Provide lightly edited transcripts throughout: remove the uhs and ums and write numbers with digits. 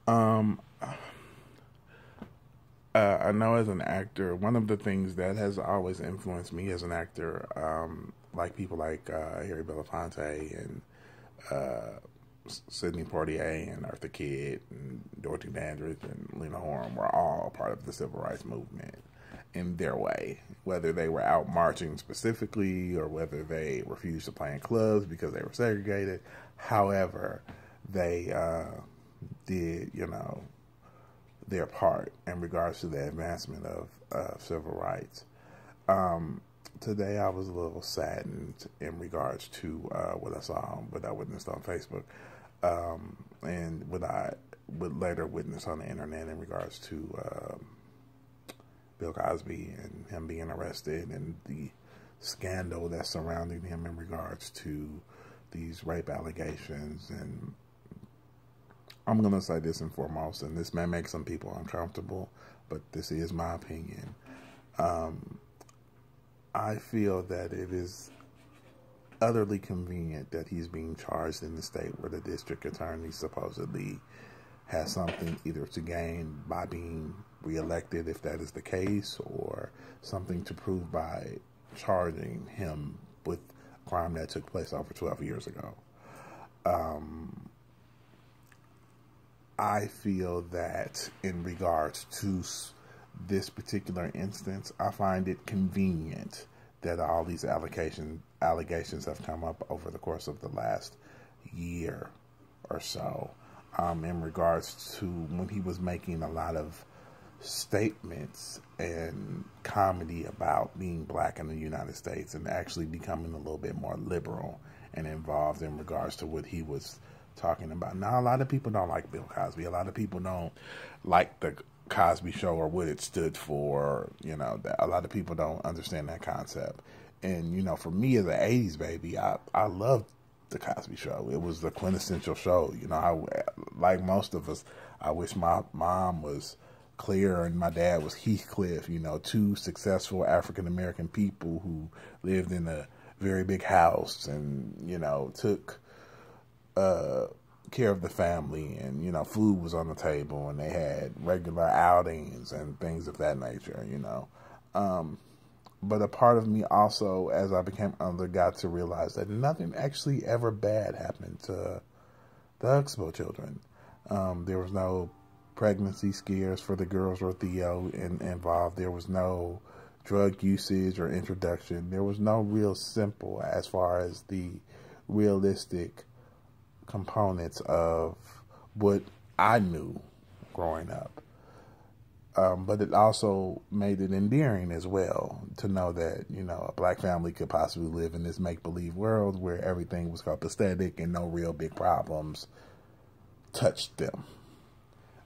Um, I know as an actor, one of the things that has always influenced me as an actor, like people like Harry Belafonte and uh, Sidney Poitier and Arthur Kidd and Dorothy Dandridge and Lena Horne were all part of the civil rights movement in their way, whether they were out marching specifically or whether they refused to play in clubs because they were segregated. However, they did, their part in regards to the advancement of civil rights. Um, Today I was a little saddened in regards to what I witnessed on Facebook, and what I would later witness on the internet in regards to Bill Cosby and him being arrested and the scandal that's surrounding him in regards to these rape allegations. And I'm going to say this and foremost, and this may make some people uncomfortable, but this is my opinion. Um, I feel that it is utterly convenient that he's being charged in the state where the district attorney supposedly has something either to gain by being reelected, if that is the case, or something to prove by charging him with a crime that took place over 12 years ago. Um, I feel that in regards to this particular instance, I find it convenient that all these allegations have come up over the course of the last year or so, in regards to when he was making a lot of statements and comedy about being black in the United States and actually becoming a little bit more liberal and involved in regards to what he was talking about. Now, a lot of people don't like Bill Cosby. A lot of people don't like the Cosby Show or what it stood for. A lot of people don't understand that concept. And, for me as an 80s baby, I loved the Cosby Show. It was the quintessential show. Like most of us, I wish my mom was Claire and my dad was Heathcliff, two successful African-American people who lived in a very big house and, took care of the family, and food was on the table, and they had regular outings and things of that nature. But a part of me also, as I became older, got to realize that nothing actually ever bad happened to the Huxtable children. There was no pregnancy scares for the girls or Theo involved. There was no drug usage or introduction. There was no real simple as far as the realistic components of what I knew growing up. But it also made it endearing as well to know that, a black family could possibly live in this make-believe world where everything was copacetic and no real big problems touched them.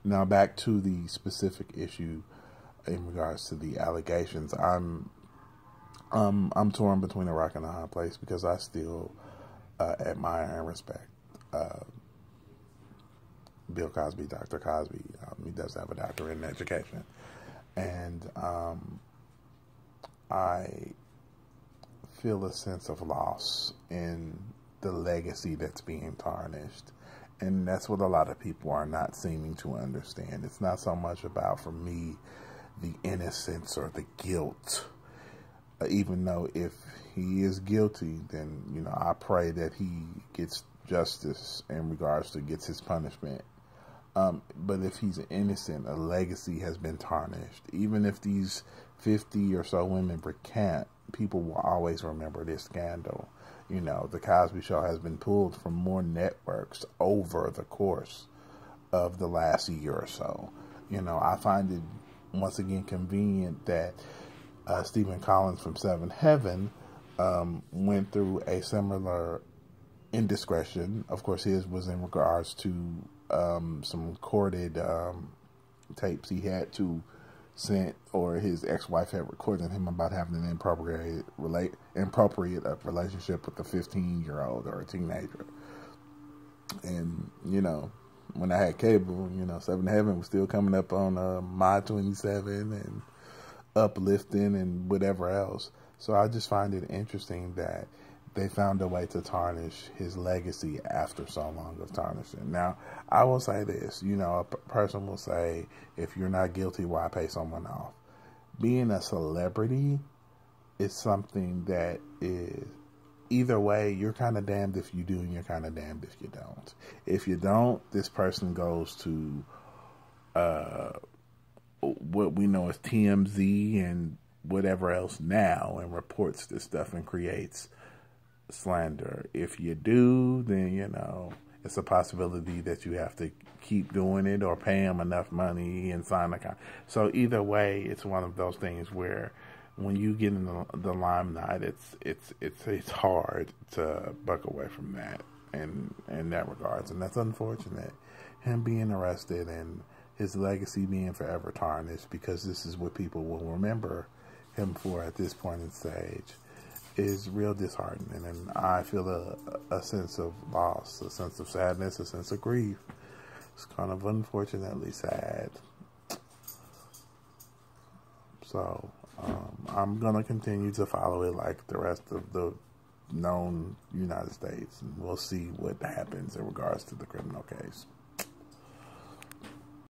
Now back to the specific issue in regards to the allegations. I'm torn between a rock and a hard place because I still admire and respect Bill Cosby, Dr. Cosby. He does have a doctorate in education. And I feel a sense of loss in the legacy that's being tarnished. And that's what a lot of people are not seeming to understand. It's not so much about, for me, the innocence or the guilt. Even though if he is guilty, then, I pray that he gets justice in regards to gets his punishment. But if he's innocent, a legacy has been tarnished. Even if these 50 or so women recant, people will always remember this scandal. The Cosby Show has been pulled from more networks over the course of the last year or so. I find it, once again, convenient that Stephen Collins from Seven Heaven went through a similar indiscretion. Of course, his was in regards to some recorded tapes he had to sent, or his ex-wife had recorded him about having an inappropriate relationship with a 15-year-old or a teenager. And, when I had cable, Seven Heaven was still coming up on My 27 and Uplifting and whatever else. So I just find it interesting that they found a way to tarnish his legacy after so long of tarnishing. Now, I will say this, you know, a person will say, if you're not guilty, why pay someone off? Being a celebrity is something that is, either way, you're kind of damned if you do and you're kind of damned if you don't. If you don't, this person goes to what we know as TMZ and whatever else now and reports this stuff and creates slander. If you do, then, you know, it's a possibility that you have to keep doing it or pay them enough money and sign a contract. So either way, it's one of those things where when you get in the limelight, it's hard to buck away from that in that regards, and that's unfortunate. Him being arrested and his legacy being forever tarnished, because this is what people will remember him for at this point in stage, is real disheartening. And I feel a sense of loss, a sense of sadness, a sense of grief. It's kind of unfortunately sad. So I'm going to continue to follow it like the rest of the known United States, and we'll see what happens in regards to the criminal case.